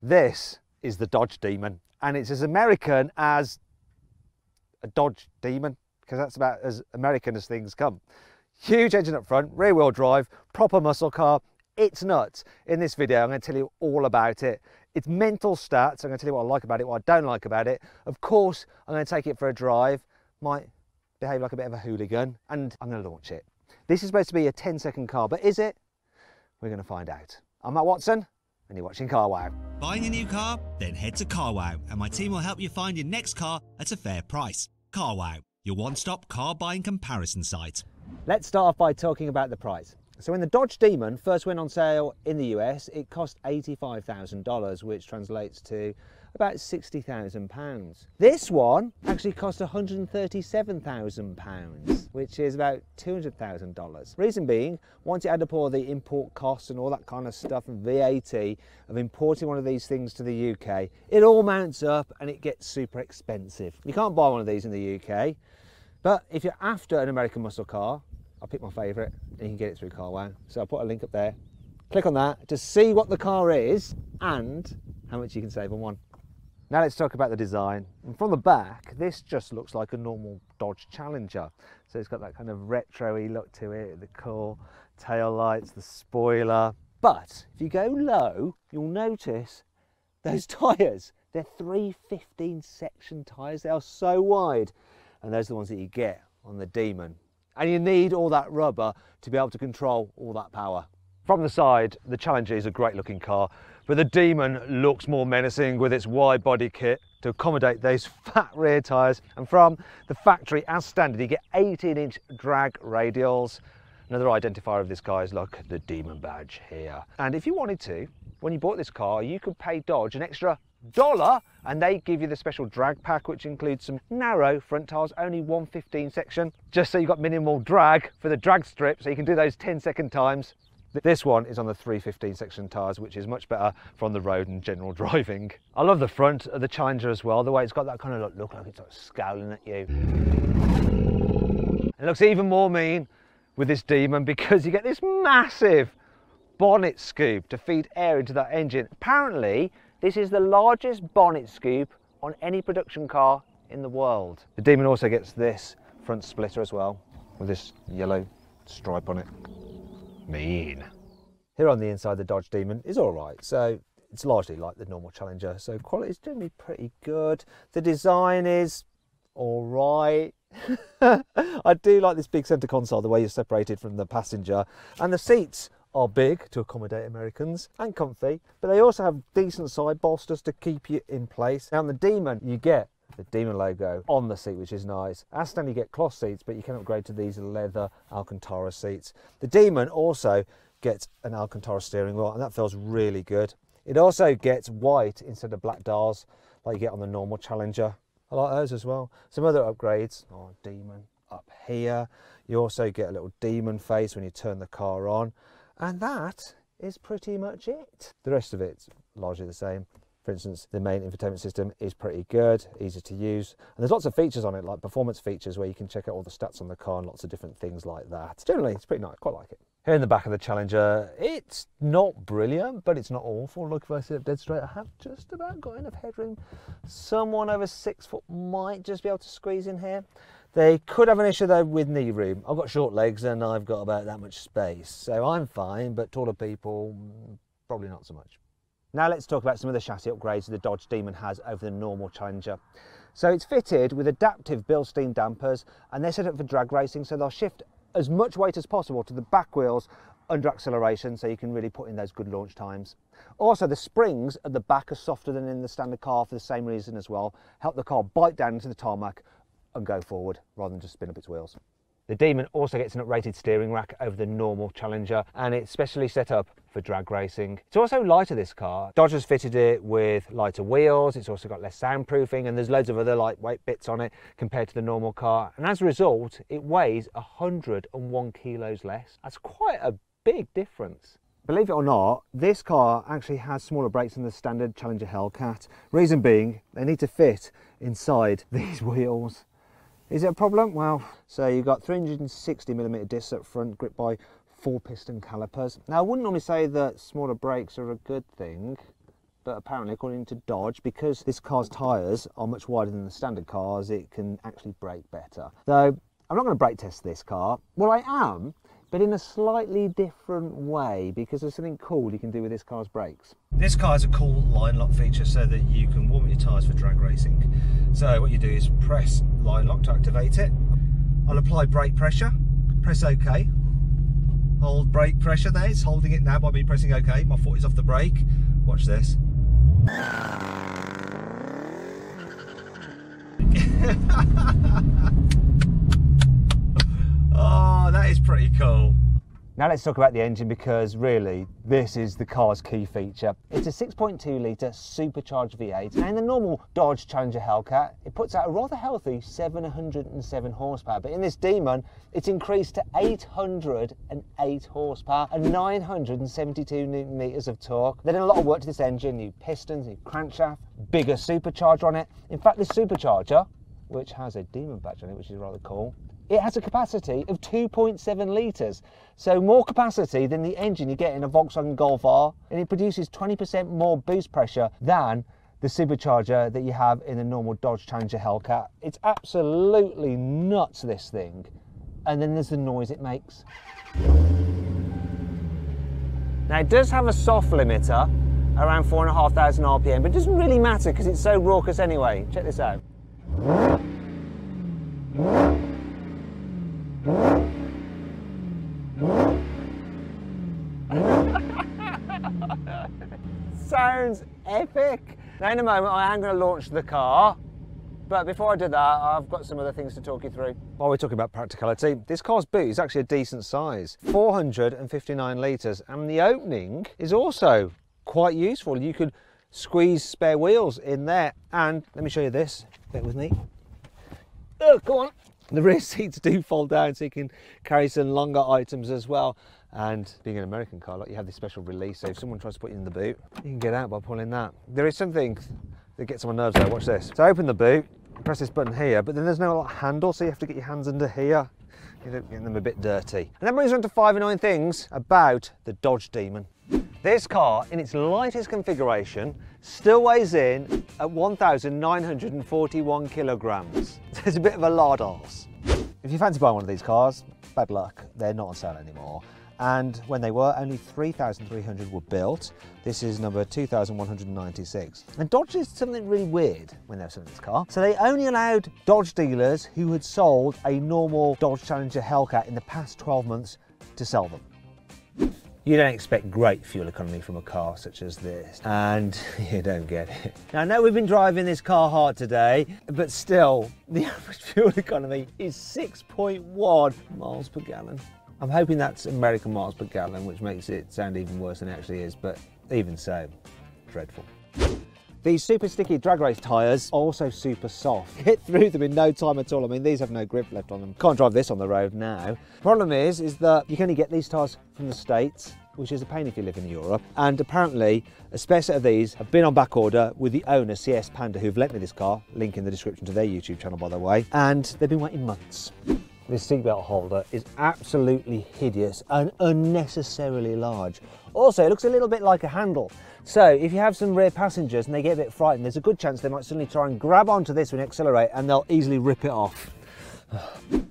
This is the Dodge Demon, and it's as American as a Dodge Demon, because that's about as American as things come. Huge engine up front, rear wheel drive, proper muscle car. It's nuts. In this video, I'm going to tell you all about it. Its mental stats, I'm going to tell you what I like about it, what I don't like about it. Of course, I'm going to take it for a drive, might behave like a bit of a hooligan, and I'm going to launch it. This is supposed to be a 10-second car, but is it? We're going to find out. I'm Matt Watson, and you're watching Carwow. Buying a new car? Then head to Carwow, and my team will help you find your next car at a fair price. Carwow, your one-stop car buying comparison site. Let's start off by talking about the price. So when the Dodge Demon first went on sale in the US, it cost $85,000, which translates to about £60,000. This one actually cost £137,000, which is about $200,000. Reason being, once you add up all the import costs and all that kind of stuff and VAT of importing one of these things to the UK, it all mounts up and it gets super expensive. You can't buy one of these in the UK, but if you're after an American muscle car, I'll pick my favourite and you can get it through Carwow. So I'll put a link up there. Click on that to see what the car is and how much you can save on one. Now let's talk about the design. And from the back, this just looks like a normal Dodge Challenger. So it's got that kind of retro-y look to it, the cool tail lights, the spoiler. But if you go low, you'll notice those tyres. They're 315 section tyres. They are so wide. And those are the ones that you get on the Demon. And you need all that rubber to be able to control all that power. From the side, the Challenger is a great looking car, but the Demon looks more menacing with its wide body kit to accommodate those fat rear tyres. And from the factory, as standard, you get 18-inch drag radials. Another identifier of this car is like the Demon badge here. And if you wanted to, when you bought this car, you could pay Dodge an extra $1 and they give you the special drag pack, which includes some narrow front tyres, only 115 section, just so you've got minimal drag for the drag strip, so you can do those 10-second times. This one is on the 315 section tyres, which is much better for on the road and general driving. I love the front of the Challenger as well, the way it's got that kind of look like it's like scowling at you. It looks even more mean with this Demon because you get this massive bonnet scoop to feed air into that engine. Apparently, this is the largest bonnet scoop on any production car in the world. The Demon also gets this front splitter as well, with this yellow stripe on it. Mean. Here on the inside, the Dodge Demon is all right. So it's largely like the normal Challenger. So quality is generally pretty good. The design is all right. I do like this big centre console, the way you're separated from the passenger. And the seats are big to accommodate Americans and comfy, but they also have decent side bolsters to keep you in place. Now on the Demon, you get the Demon logo on the seat, which is nice. As standard, you get cloth seats, but you can upgrade to these leather Alcantara seats. The Demon also gets an Alcantara steering wheel, and that feels really good. It also gets white instead of black dials like you get on the normal Challenger. I like those as well. Some other upgrades, Demon up here. You also get a little Demon face when you turn the car on. And that is pretty much it. The rest of it's largely the same. For instance, the main infotainment system is pretty good, easy to use. And there's lots of features on it, like performance features, where you can check out all the stats on the car and lots of different things like that. Generally, it's pretty nice, quite like it. Here in the back of the Challenger, it's not brilliant, but it's not awful. Look, if I sit up dead straight, I have just about got enough headroom. Someone over 6 foot might just be able to squeeze in here. They could have an issue though with knee room. I've got short legs and I've got about that much space, so I'm fine, but taller people, probably not so much. Now let's talk about some of the chassis upgrades the Dodge Demon has over the normal Challenger. So it's fitted with adaptive Bilstein dampers, and they're set up for drag racing, so they'll shift as much weight as possible to the back wheels under acceleration, so you can really put in those good launch times. Also, the springs at the back are softer than in the standard car for the same reason as well, help the car bite down into the tarmac and go forward rather than just spin up its wheels. The Demon also gets an uprated steering rack over the normal Challenger, and it's specially set up for drag racing. It's also lighter, this car. Dodge has fitted it with lighter wheels. It's also got less soundproofing, and there's loads of other lightweight bits on it compared to the normal car. And as a result, it weighs 101 kilos less. That's quite a big difference. Believe it or not, this car actually has smaller brakes than the standard Challenger Hellcat. Reason being, they need to fit inside these wheels. Is it a problem? Well, so you've got 360mm discs up front, gripped by 4 piston calipers. Now, I wouldn't normally say that smaller brakes are a good thing, but apparently according to Dodge, because this car's tyres are much wider than the standard cars, it can actually brake better. So I'm not going to brake test this car. Well, I am, but in a slightly different way, because there's something cool you can do with this car's brakes. This car has a cool line lock feature so that you can warm up your tyres for drag racing. So what you do is press line lock to activate it. I'll apply brake pressure, press OK. Hold brake pressure there, it's holding it now by me pressing OK. My foot is off the brake. Watch this. Oh, that is pretty cool. Now let's talk about the engine, because really this is the car's key feature. It's a 6.2 litre supercharged V8, and in the normal Dodge Challenger Hellcat it puts out a rather healthy 707 horsepower, but in this Demon it's increased to 808 horsepower and 972 newton meters of torque. They've done a lot of work to this engine, new pistons, new crankshaft, bigger supercharger on it. In fact, this supercharger, which has a Demon badge on it, which is rather cool, it has a capacity of 2.7 litres, so more capacity than the engine you get in a Volkswagen Golf R, and it produces 20% more boost pressure than the supercharger that you have in a normal Dodge Challenger Hellcat. It's absolutely nuts, this thing. And then there's the noise it makes. Now it does have a soft limiter around 4,500 RPM, but it doesn't really matter because it's so raucous anyway. Check this out. Sounds epic. Now in a moment I am going to launch the car, but before I do that I've got some other things to talk you through. While we're talking about practicality, this car's boot is actually a decent size, 459 litres, and the opening is also quite useful. You could squeeze spare wheels in there, and let me show you this, bear with me. Oh, go on. The rear seats do fold down so you can carry some longer items as well. And being an American car, like, you have this special release, so if someone tries to put you in the boot, you can get out by pulling that. There is something that gets on my nerves though, watch this. So open the boot, press this button here, but then there's no handle, so you have to get your hands under here. You end up getting them a bit dirty. And that brings us on to 5 annoying things about the Dodge Demon. This car, in its lightest configuration, still weighs in at 1,941 kilograms. It's a bit of a lard arse. If you fancy buying one of these cars, bad luck, they're not on sale anymore. And when they were, only 3,300 were built. This is number 2,196. And Dodge did something really weird when they were selling this car. So they only allowed Dodge dealers who had sold a normal Dodge Challenger Hellcat in the past 12 months to sell them. You don't expect great fuel economy from a car such as this, and you don't get it. Now, I know we've been driving this car hard today, but still, the average fuel economy is 6.1 miles per gallon. I'm hoping that's American miles per gallon, which makes it sound even worse than it actually is, but even so, dreadful. These super sticky drag race tyres are also super soft. Hit through them in no time at all. I mean, these have no grip left on them. Can't drive this on the road now. Problem is that you can only get these tyres from the States, which is a pain if you live in Europe. And apparently, a spare set of these have been on back order with the owner, CS Panda, who've lent me this car. Link in the description to their YouTube channel, by the way. And they've been waiting months. This seatbelt holder is absolutely hideous and unnecessarily large. Also, it looks a little bit like a handle. So if you have some rear passengers and they get a bit frightened, there's a good chance they might suddenly try and grab onto this when you accelerate and they'll easily rip it off.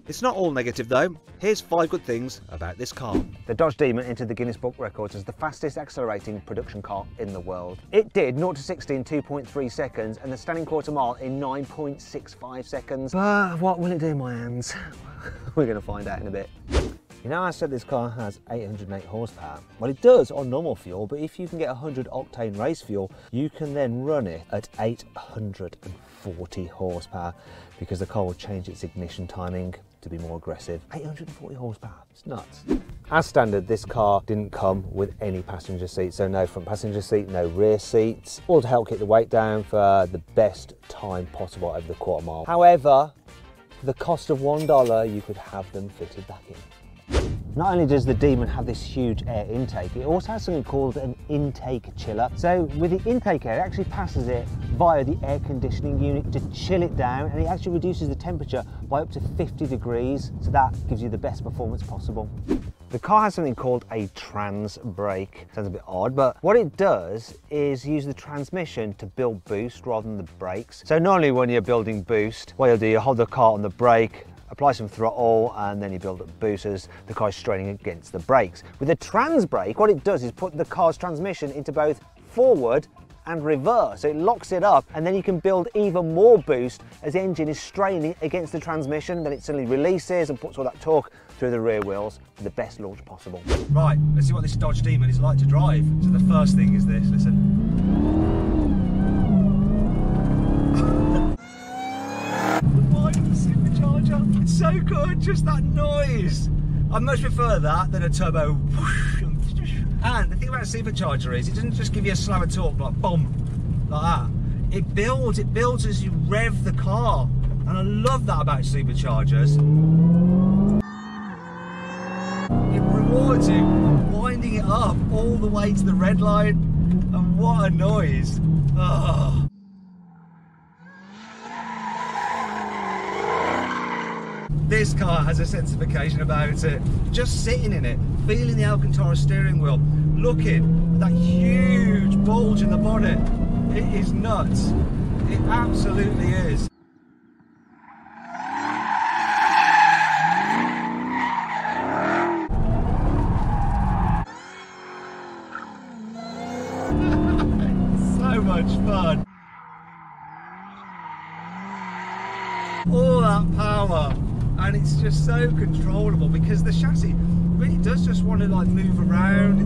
It's not all negative though. Here's 5 good things about this car. The Dodge Demon entered the Guinness Book Records as the fastest accelerating production car in the world. It did 0 to 60 in 2.3 seconds and the standing quarter mile in 9.65 seconds. But what will it do, my hands? We're going to find out in a bit. You know, I said this car has 808 horsepower. Well, it does on normal fuel, but if you can get 100 octane race fuel, you can then run it at 840 horsepower because the car will change its ignition timing to be more aggressive. 840 horsepower, it's nuts. As standard, this car didn't come with any passenger seats, so no front passenger seat, no rear seats, all to help keep the weight down for the best time possible over the quarter mile. However, for the cost of $1, you could have them fitted back in. Not only does the Demon have this huge air intake, it also has something called an intake chiller. So with the intake air, it actually passes it via the air conditioning unit to chill it down, and it actually reduces the temperature by up to 50 degrees, so that gives you the best performance possible. The car has something called a trans brake. Sounds a bit odd, but what it does is use the transmission to build boost rather than the brakes. So normally when you're building boost, what you'll do, you hold the car on the brake, apply some throttle, and then you build up boost as the car is straining against the brakes. With the trans brake, what it does is put the car's transmission into both forward and reverse. So it locks it up, and then you can build even more boost as the engine is straining against the transmission. Then it suddenly releases and puts all that torque through the rear wheels for the best launch possible. Right, let's see what this Dodge Demon is like to drive. So the first thing is this, listen. Supercharger. It's so good, just that noise. I much prefer that than a turbo. And the thing about a supercharger is it doesn't just give you a slam of torque like boom, like that. It builds as you rev the car. And I love that about superchargers. It rewards you winding it up all the way to the red line. And what a noise. Oh. This car has a sense of occasion about it. Just sitting in it, feeling the Alcantara steering wheel, looking at that huge bulge in the bonnet. It is nuts. It absolutely is. So much fun. All that power. And it's just so controllable because the chassis really does just want to like move around.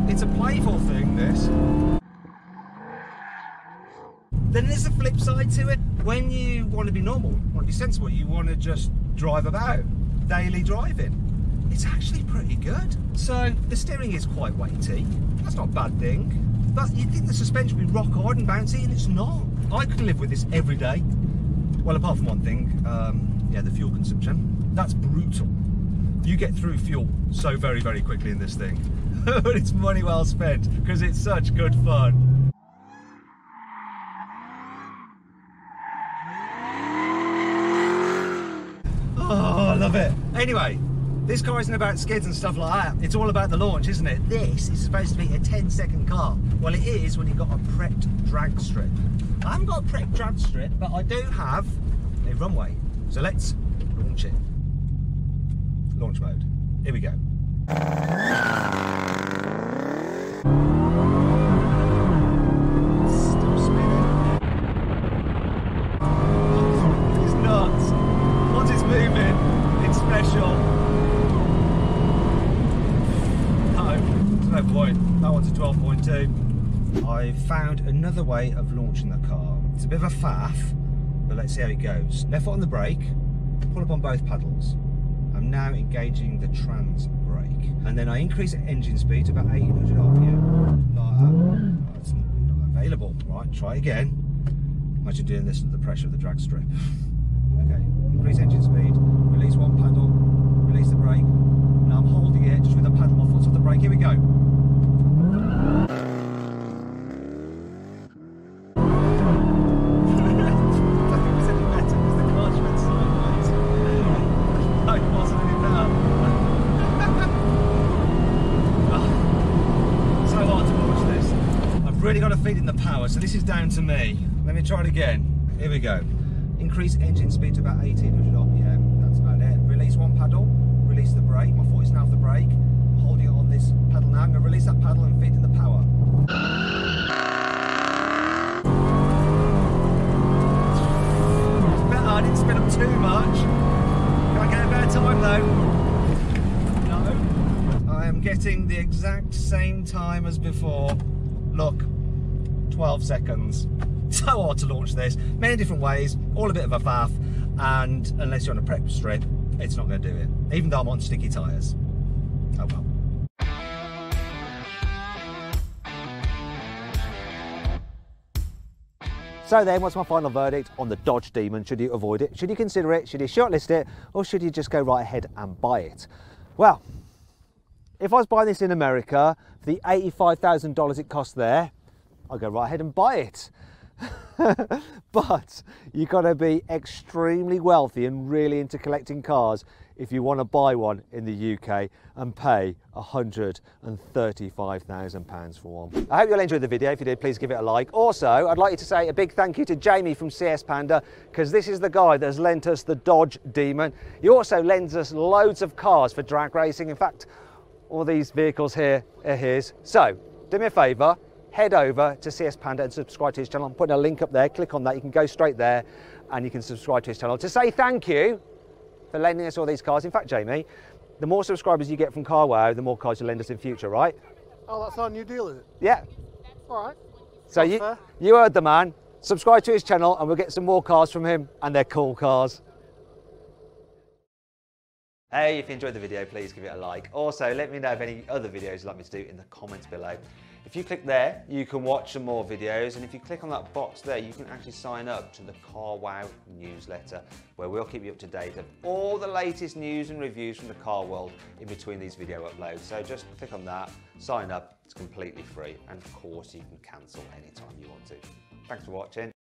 It's a playful thing, this. Then there's a flip side to it. When you want to be normal, want to be sensible, you want to just drive about, daily driving, it's actually pretty good. So the steering is quite weighty. That's not a bad thing. But you'd think the suspension would be rock hard and bouncy, and it's not. I could live with this every day. Well, apart from one thing, yeah, the fuel consumption. That's brutal. You get through fuel so very, very quickly in this thing. But it's money well spent because it's such good fun. Oh, I love it. Anyway, this car isn't about skids and stuff like that. It's all about the launch, isn't it? This is supposed to be a 10-second car. Well, it is when you've got a prepped drag strip. I haven't got a prepped drag strip, but I do have a runway. So let's launch it. Launch mode. Here we go. Still spinning. It's nuts. Once it's moving, it's special. No, there's no point. That one's a 12.2. I found another way of launching the car. It's a bit of a faff, but let's see how it goes. Left foot on the brake, pull up on both paddles. I'm now engaging the trans brake, and then I increase the engine speed to about 1800 RPM. Like that. That's not available. Right, try again. Imagine doing this at the pressure of the drag strip. Okay, increase engine speed, release one paddle, release the brake. Now I'm holding it just with a paddle, my foot's on the brake. Here we go. Really got to feed in the power, so this is down to me. Let me try it again. Here we go. Increase engine speed to about 1800 RPM. That's about it. Release one paddle, release the brake. My foot is now off the brake. I'm holding it on this paddle now. I'm going to release that paddle and feed in the power. It's better. I didn't spin up too much. Can I get a better time though? No. I am getting the exact same time as before. Look, 12 seconds. So hard to launch this. Many different ways, all a bit of a faff, and unless you're on a prep strip, it's not going to do it. Even though I'm on sticky tyres. Oh well. So then, what's my final verdict on the Dodge Demon? Should you avoid it? Should you consider it? Should you shortlist it? Or should you just go right ahead and buy it? Well, if I was buying this in America for the $85,000 it cost there, I'd go right ahead and buy it. But you've got to be extremely wealthy and really into collecting cars if you want to buy one in the UK and pay £135,000 for one. I hope you'll enjoy the video. If you did, please give it a like. Also, I'd like you to say a big thank you to Jamie from CS Panda, because this is the guy that has lent us the Dodge Demon. He also lends us loads of cars for drag racing. In fact, all these vehicles here are his. So, do me a favour, head over to CS Panda and subscribe to his channel. I'm putting a link up there, click on that, you can go straight there and you can subscribe to his channel to say thank you for lending us all these cars. In fact, Jamie, the more subscribers you get from Carwow, the more cars you lend us in future, right? Oh, that's our new deal, is it? Yeah. All right. So you heard the man. Subscribe to his channel and we'll get some more cars from him, and they're cool cars. Hey, if you enjoyed the video, please give it a like. Also, let me know of any other videos you'd like me to do in the comments below. If you click there, you can watch some more videos, and if you click on that box there, you can actually sign up to the Carwow newsletter, where we'll keep you up to date of all the latest news and reviews from the car world in between these video uploads. So just click on that, sign up, it's completely free, and of course you can cancel anytime you want to. Thanks for watching.